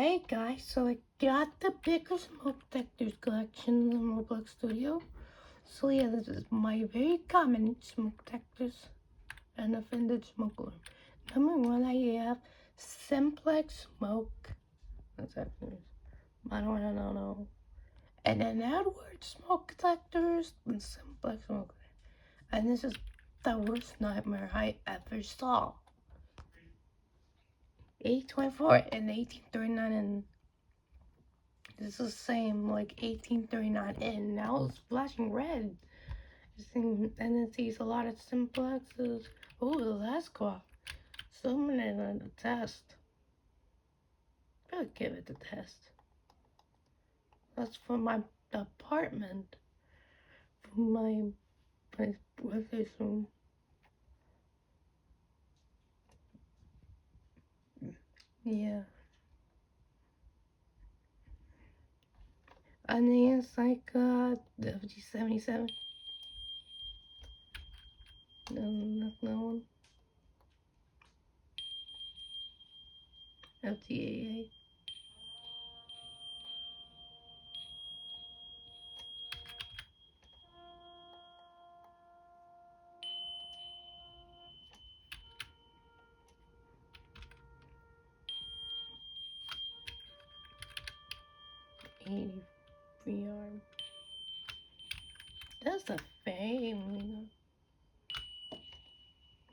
Hey guys, so I got the bigger smoke detectors collection in the Roblox Studio. So yeah, this is my very common smoke detectors and a vintage smoke alarm. Number one, I have simplex smoke. What's that? I don't know. And then Edward smoke detectors and simplex smoke. And this is the worst nightmare I ever saw. 824 and 1839 and this is the same, like 1839, and now it's flashing red. And it sees a lot of simplexes. Oh, the last clock. Someone on the test. I'll give it the test. That's for my apartment. For my breakfast room. Yeah. And then it's like, WG77. No, not that one. FTAA. VR. That's the family.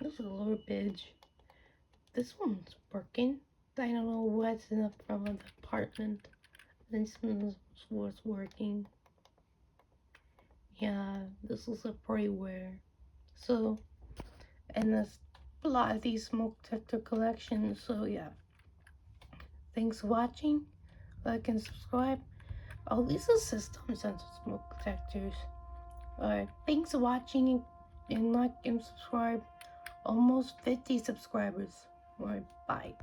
This is a lower pitch. This one's working. I don't know what's in the front of the apartment. This one was working. Yeah, this is a pretty rare. So, and there's a lot of these smoke detector collections. So yeah, thanks for watching. Like and subscribe. Oh, these are system sensor smoke detectors. Alright, thanks for watching and like and subscribe. Almost 50 subscribers. Alright, bye.